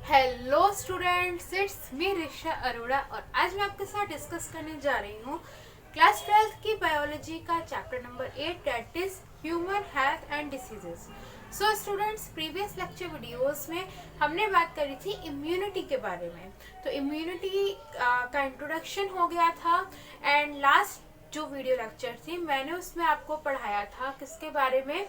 Hello students, it's me Risha Arora और आज मैं आपके साथ डिस्कस करने जा रही हूँ क्लास 12th की बायोलॉजी का chapter number 8 that is human health and diseases. So students, previous lecture videos में हमने बात करी थी इम्यूनिटी के बारे में। तो इम्यूनिटी का इंट्रोडक्शन हो गया था एंड लास्ट जो वीडियो लेक्चर थी मैंने उसमें आपको पढ़ाया था किसके बारे में,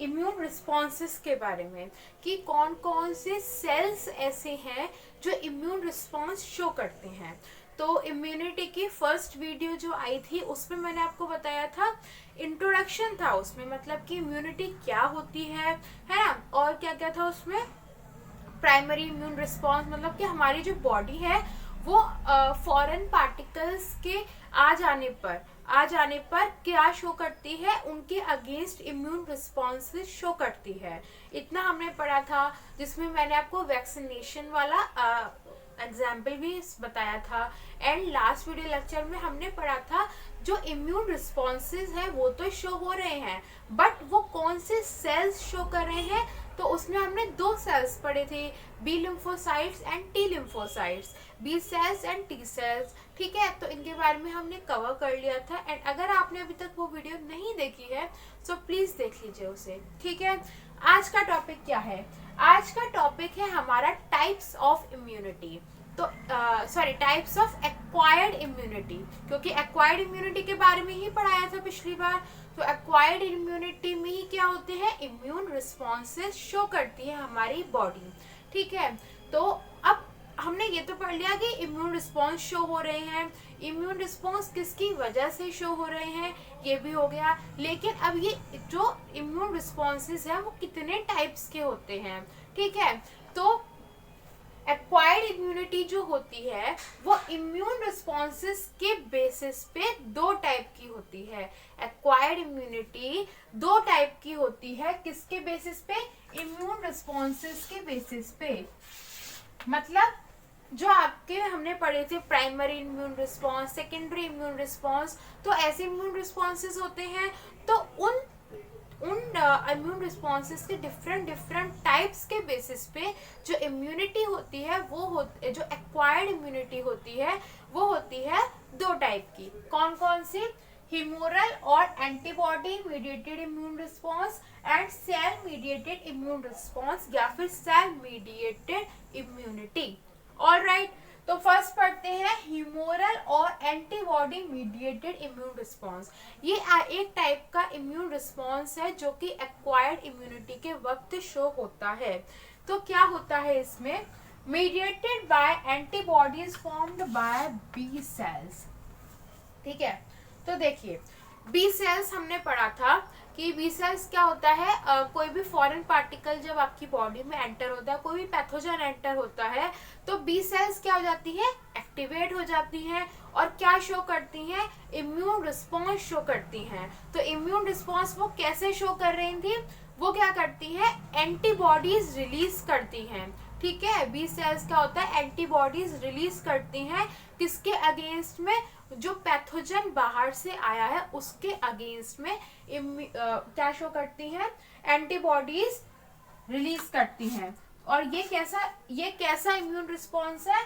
इम्यून रिस्पॉन्सेस के बारे में, कि कौन कौन से सेल्स ऐसे हैं जो इम्यून रिस्पॉन्स शो करते हैं। तो इम्यूनिटी की फर्स्ट वीडियो जो आई थी उसमें मैंने आपको बताया था, इंट्रोडक्शन था उसमें, मतलब कि इम्यूनिटी क्या होती है ना, और क्या क्या था उसमें, प्राइमरी इम्यून रिस्पॉन्स, मतलब कि हमारी जो बॉडी है वो फॉरेन पार्टिकल्स के आ जाने पर क्या शो करती है, उनके अगेंस्ट इम्यून रिस्पॉन्सेज शो करती है। इतना हमने पढ़ा था, जिसमें मैंने आपको वैक्सीनेशन वाला एग्जाम्पल भी बताया था। एंड लास्ट वीडियो लेक्चर में हमने पढ़ा था जो इम्यून रिस्पॉन्सेज है वो तो शो हो रहे हैं, बट वो कौन से सेल्स शो कर रहे हैं, तो उसमें हमने दो सेल्स पढ़े थे, B lymphocytes and T lymphocytes, B cells and T cells. ठीक है, तो इनके बारे में हमने कवर कर लिया था। एंड अगर आपने अभी तक वो वीडियो नहीं देखी है तो प्लीज देख लीजिए उसे। ठीक है, आज का टॉपिक क्या है? आज का टॉपिक है हमारा टाइप्स ऑफ इम्यूनिटी। तो टाइप्स ऑफ एक्वायर्ड इम्यूनिटी, क्योंकि एक्वायर्ड इम्यूनिटी के बारे में ही पढ़ाया था पिछली बार। तो एक्वायर्ड इम्यूनिटी में ही क्या होते हैं, इम्यून रिस्पॉन्सेज शो करती है हमारी बॉडी। ठीक है, तो अब हमने ये तो पढ़ लिया कि इम्यून रिस्पॉन्स शो हो रहे हैं, इम्यून रिस्पॉन्स किसकी वजह से शो हो रहे हैं ये भी हो गया। लेकिन अब ये जो इम्यून रिस्पॉन्सेज है वो कितने टाइप्स के होते हैं। ठीक है, तो एक्वायर्ड इम्यूनिटी जो होती है वो इम्यून रिस्पॉन्सेज के बेसिस पे दो टाइप की होती है। एक्वायर्ड इम्यूनिटी दो टाइप की होती है, किसके बेसिस पे, इम्यून रिस्पॉन्सेज के बेसिस पे। मतलब जो आपके हमने पढ़े थे primary immune response, secondary immune response, तो ऐसे इम्यून रिस्पॉन्सेज होते हैं। तो उन इम्यून रिस्पॉन्सेज के डिफरेंट टाइप्स के बेसिस पे जो इम्यूनिटी होती है जो एक्वायर्ड इम्यूनिटी होती है वो होती है दो टाइप की। कौन कौन सी? ह्यूमोरल और antibody mediated immune response and cell mediated immune response, या फिर cell mediated immunity. All right, तो फर्स्ट पढ़ते हैं ह्यूमोरल और एंटीबॉडी मीडिएटेड इम्यून रिस्पॉन्स। ये एक टाइप का इम्यून रिस्पॉन्स है जो कि एक्वायर्ड इम्यूनिटी के वक्त शो होता है। तो क्या होता है इसमें, mediated by antibodies formed by B cells. ठीक है, तो देखिए बी सेल्स हमने पढ़ा था कि बी सेल्स क्या होता है, कोई भी फॉरेन पार्टिकल जब आपकी बॉडी में एंटर होता है, कोई भी पैथोजन एंटर होता है, तो बी सेल्स क्या हो जाती है, एक्टिवेट हो जाती हैं और क्या शो करती हैं, इम्यून रिस्पॉन्स शो करती हैं। तो इम्यून रिस्पॉन्स वो कैसे शो कर रही थी, वो क्या करती हैं, एंटीबॉडीज रिलीज करती हैं। ठीक है, बी सेल्स क्या होता है, एंटीबॉडीज रिलीज करती हैं किसके अगेंस्ट में, जो पैथोजन बाहर से आया है उसके अगेंस्ट में क्या शो करती हैं, एंटीबॉडीज रिलीज करती हैं। और ये कैसा इम्यून रिस्पॉन्स है,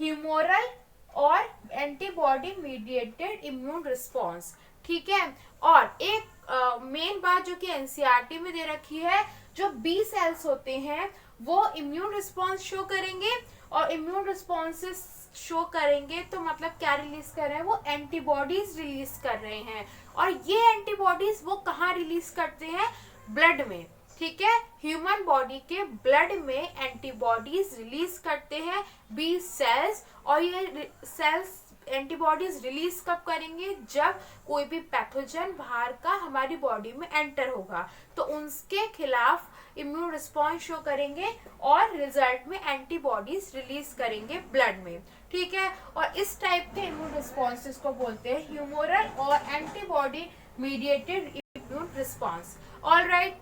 ह्यूमोरल और एंटीबॉडी मीडिएटेड इम्यून रिस्पॉन्स। ठीक है, और एक मेन बात जो कि एनसीईआरटी में दे रखी है, जो बी सेल्स होते हैं वो इम्यून रिस्पॉन्स शो करेंगे, और इम्यून रिस्पॉन्सेस शो करेंगे तो मतलब क्या रिलीज कर रहे हैं, वो एंटीबॉडीज रिलीज कर रहे हैं। और ये एंटीबॉडीज वो कहाँ रिलीज करते हैं, ब्लड में। ठीक है, ह्यूमन बॉडी के ब्लड में एंटीबॉडीज रिलीज करते हैं बी सेल्स। और ये सेल्स एंटीबॉडीज रिलीज कब करेंगे, जब कोई भी पैथोजन बाहर का हमारी बॉडी में एंटर होगा तो उसके खिलाफ इम्यून रिस्पॉन्स शो करेंगे और रिजल्ट में एंटीबॉडीज रिलीज करेंगे ब्लड में। ठीक है, और इस टाइप के इम्यून रिस्पॉन्सेस को बोलते हैं ह्यूमोरल और antibody mediated immune response. All right,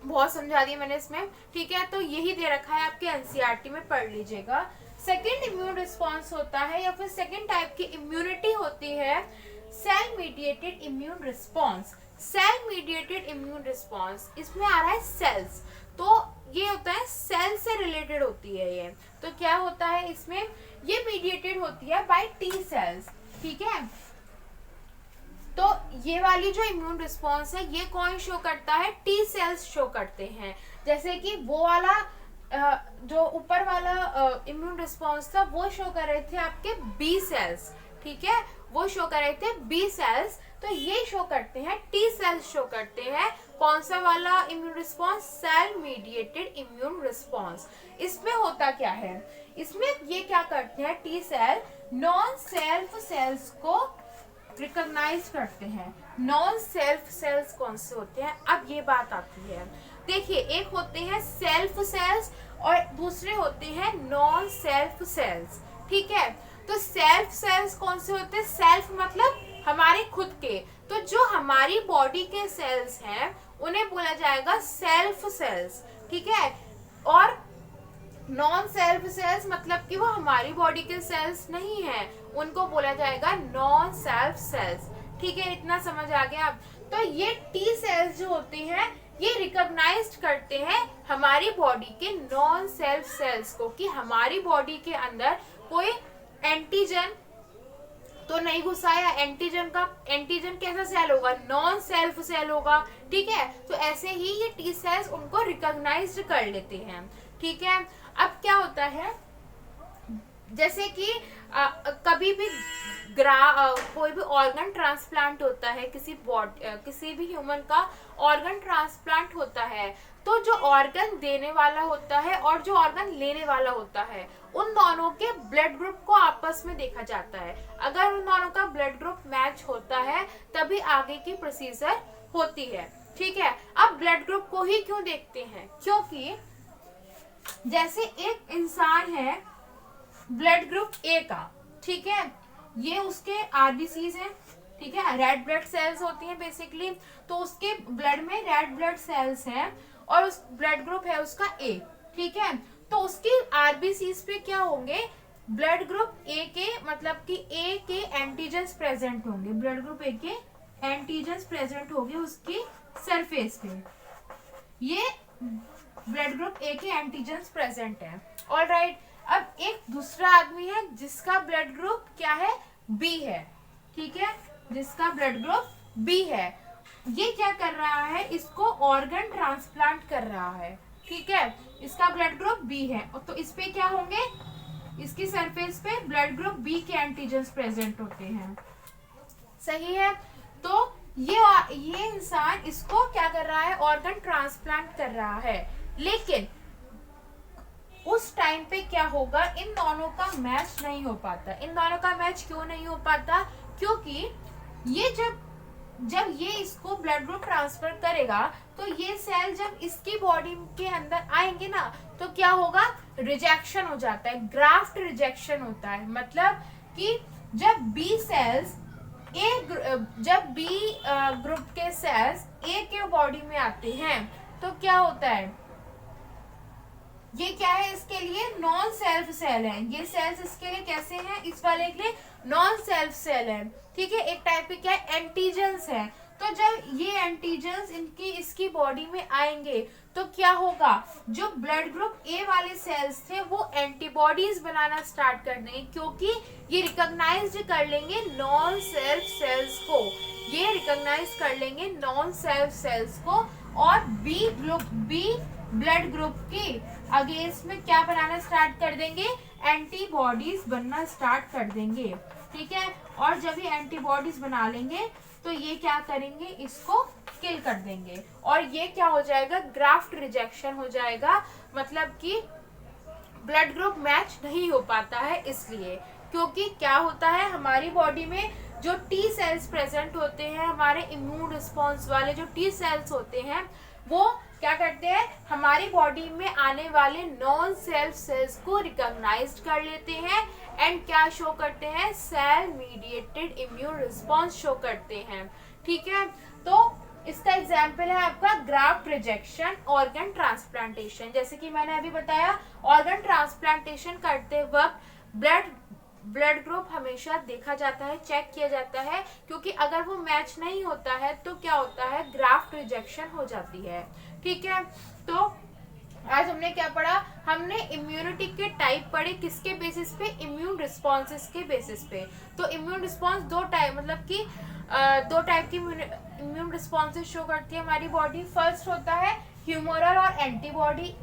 बहुत समझा दिया मैंने इसमें। ठीक है, तो यही दे रखा है आपके एनसीईआरटी में, पढ़ लीजिएगा। सेकेंड इम्यून रिस्पॉन्स होता है, या फिर सेकेंड टाइप की इम्यूनिटी होती है cell mediated immune response. Cell mediated immune response, इसमें आ रहा है सेल्स, तो ये होता है सेल से रिलेटेड होती है ये। तो क्या होता है इसमें, ये मीडिएटेड होती है बाय टी सेल्स, ठीक है। तो ये वाली जो इम्यून रिस्पॉन्स है ये कौन शो करता है, टी सेल्स शो करते हैं। जैसे कि वो वाला जो ऊपर वाला इम्यून रिस्पॉन्स था वो शो कर रहे थे आपके बी सेल्स, ठीक है, वो शो कर रहे थे बी सेल्स। तो ये शो करते हैं, टी सेल्स शो करते हैं कौन सा वाला immune response, cell mediated immune response. इसमें होता क्या है, इसमें ये क्या करते हैं, T cell non self cells को रिकॉग्नाइज करते हैं। नॉन सेल्फ सेल्स कौन से होते हैं, अब ये बात आती है। देखिए, एक होते हैं सेल्फ सेल्स और दूसरे होते हैं नॉन सेल्फ सेल्स, ठीक है। तो सेल्फ सेल्स कौन से होते हैं, सेल्फ मतलब हमारे खुद के, तो जो हमारी बॉडी के सेल्स हैं उन्हें बोला जाएगा सेल्फ सेल्स, ठीक है। और नॉन सेल्फ सेल्स मतलब कि वो हमारी बॉडी के सेल्स नहीं है, उनको बोला जाएगा नॉन सेल्फ सेल्स, ठीक है। इतना समझ आ गया। तो ये टी सेल्स जो होते हैं ये रिकॉग्नाइज्ड करते हैं हमारी बॉडी के नॉन सेल्फ सेल्स को, कि हमारी बॉडी के अंदर कोई एंटीजन तो नहीं घुसा है। एंटीजन कैसा सेल होगा, नॉन सेल्फ सेल होगा, ठीक है। तो ऐसे ही ये टी सेल्स उनको रिकॉग्नाइज्ड कर लेते हैं, ठीक है। अब क्या होता है, जैसे कि कभी भी कोई भी ऑर्गन ट्रांसप्लांट होता है, किसी भी ह्यूमन का ऑर्गन ट्रांसप्लांट होता है, तो जो ऑर्गन देने वाला होता है और जो ऑर्गन लेने वाला होता है उन दोनों के ब्लड ग्रुप को आपस में देखा जाता है। अगर उन दोनों का ब्लड ग्रुप मैच होता है तभी आगे की प्रोसीजर होती है, ठीक है। अब ब्लड ग्रुप को ही क्यों देखते हैं, क्योंकि जैसे एक इंसान है ब्लड ग्रुप ए का, ठीक है, ये उसके आरबीसीज हैं, ठीक है, रेड ब्लड सेल्स होती हैं बेसिकली, तो उसके ब्लड में रेड ब्लड सेल्स हैं और उस ब्लड ग्रुप है उसका ए, ठीक है। तो उसकी आरबीसीज पे क्या होंगे, ब्लड ग्रुप ए के, मतलब कि ए के एंटीजेंस प्रेजेंट होंगे, ब्लड ग्रुप ए के एंटीजेंस प्रेजेंट होंगे उसकी सरफेस पे, ये ब्लड ग्रुप ए के एंटीजेंस प्रेजेंट है, ऑलराइट। अब एक दूसरा आदमी है जिसका ब्लड ग्रुप क्या है, बी है, ठीक है, जिसका ब्लड ग्रुप बी है। ये क्या कर रहा है, इसको ऑर्गन ट्रांसप्लांट कर रहा है, ठीक है, इसका ब्लड ग्रुप बी है, तो इस पे क्या होंगे, इसकी सरफेस पे ब्लड ग्रुप बी के एंटीजेंस प्रेजेंट होते हैं, सही है। तो ये इंसान इसको क्या कर रहा है, ऑर्गन ट्रांसप्लांट कर रहा है, लेकिन उस टाइम पे क्या होगा, इन दोनों का मैच नहीं हो पाता। इन दोनों का मैच क्यों नहीं हो पाता, क्योंकि ये जब ये इसको ब्लड ग्रुप ट्रांसफर करेगा तो ये सेल जब इसकी बॉडी के अंदर आएंगे ना, तो क्या होगा, रिजेक्शन हो जाता है, ग्राफ्ट रिजेक्शन होता है। मतलब कि जब बी ग्रुप के सेल्स ए के बॉडी में आते हैं तो क्या होता है, ये क्या है, इसके लिए नॉन सेल्फ सेल है, ये सेल्स इसके लिए कैसे हैं, इस वाले के लिए नॉन सेल्फ सेल है, ठीक है। एक टाइप के क्या है, एंटीजेंस है। तो जब ये एंटीजेंस इसकी बॉडी में आएंगे तो क्या होगा, जो ब्लड ग्रुप ए वाले सेल्स थे वो एंटीबॉडीज बनाना स्टार्ट कर देंगे, क्योंकि ये रिकॉग्नाइज कर लेंगे नॉन सेल्फ सेल्स को, ये रिकॉग्नाइज कर लेंगे नॉन सेल्फ सेल्स को, और बी ब्लड ग्रुप के अगेंस्ट में क्या बनाना स्टार्ट कर देंगे, एंटीबॉडीज बनना स्टार्ट कर देंगे, ठीक है। और जब ये एंटीबॉडीज बना लेंगे तो ये क्या करेंगे, इसको किल कर देंगे, और ये क्या हो जाएगा, ग्राफ्ट रिजेक्शन हो जाएगा। मतलब कि ब्लड ग्रुप मैच नहीं हो पाता है, इसलिए क्योंकि क्या होता है, हमारी बॉडी में जो टी सेल्स प्रेजेंट होते हैं, हमारे इम्यून रिस्पॉन्स वाले जो टी सेल्स होते हैं, वो क्या करते हैं, हमारी बॉडी में आने वाले नॉन सेल्फ सेल्स को रिकॉग्नाइज कर लेते हैं एंड क्या शो करते हैं, cell mediated immune response show करते हैं, ठीक है। तो इसका एग्जाम्पल है आपका ग्राफ्ट रिजेक्शन, ऑर्गन ट्रांसप्लांटेशन। जैसे कि मैंने अभी बताया, ऑर्गन ट्रांसप्लांटेशन करते वक्त ब्लड ग्रुप हमेशा देखा जाता है, चेक किया जाता है, क्योंकि अगर वो मैच नहीं होता है तो क्या होता है, ग्राफ्ट रिजेक्शन हो जाती है। ठीक है, तो आज हमने क्या पढ़ा, हमने इम्यूनिटी के टाइप पढ़े, किसके बेसिस पे, इम्यून रिस्पॉन्सेस के बेसिस पे। तो इम्यून रिस्पॉन्स दो टाइप, मतलब कि दो टाइप की इम्यून रिस्पॉन्सेस शो करती है हमारी बॉडी। फर्स्ट होता है ह्यूमोरल और एंटीबॉडी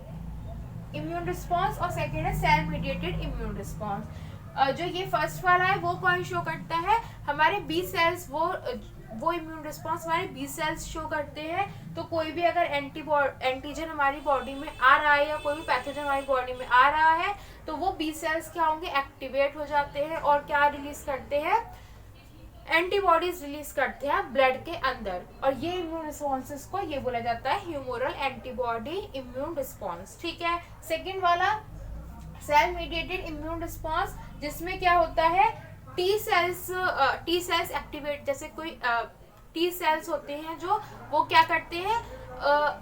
इम्यून रिस्पॉन्स, और सेकेंड है सेल मीडिएटेड इम्यून रिस्पॉन्स। जो ये फर्स्ट वाला है वो कौन शो करता है, हमारे बी सेल्स, वो इम्यून रिस्पॉन्स हमारे बी सेल्स शो करते हैं। तो कोई भी अगर एंटीजन हमारी बॉडी में आ रहा है या कोई भी पैथोजन हमारी बॉडी में आ रहा है तो वो बी सेल्स क्या होंगे, एक्टिवेट हो जाते हैं और क्या रिलीज करते हैं, एंटीबॉडीज रिलीज करते हैं ब्लड के अंदर। और ये इम्यून रिस्पॉन्सेस को ये बोला जाता है ह्यूमोरल एंटीबॉडी इम्यून रिस्पॉन्स। ठीक है, सेकेंड वाला सेल मीडिएटेड इम्यून रिस्पॉन्स, जिसमें क्या होता है, टी सेल्स एक्टिवेट, जैसे कोई टी सेल्स होते हैं जो वो क्या करते हैं,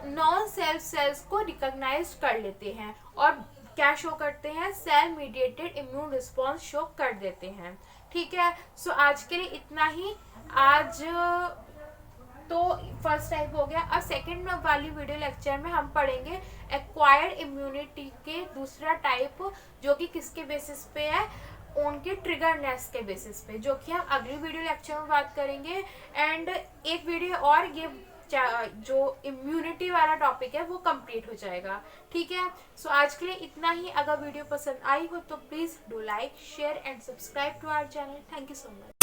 नॉन सेल्फ सेल्स को रिकॉग्नाइज कर लेते हैं और क्या शो करते हैं, cell mediated immune response show कर देते हैं। ठीक है, सो आज के लिए इतना ही। आज तो फर्स्ट टाइप हो गया। अब सेकंड वाली वीडियो लेक्चर में हम पढ़ेंगे एक्वायर्ड इम्यूनिटी के दूसरा टाइप, जो कि किसके बेसिस पे है, उनके ट्रिगरनेस के बेसिस पे, जो कि हम अगली वीडियो लेक्चर में बात करेंगे। एंड एक वीडियो और ये जो इम्यूनिटी वाला टॉपिक है वो कंप्लीट हो जाएगा। ठीक है, सो आज के लिए इतना ही। अगर वीडियो पसंद आई हो तो please do like, share and subscribe to our channel. Thank you so much.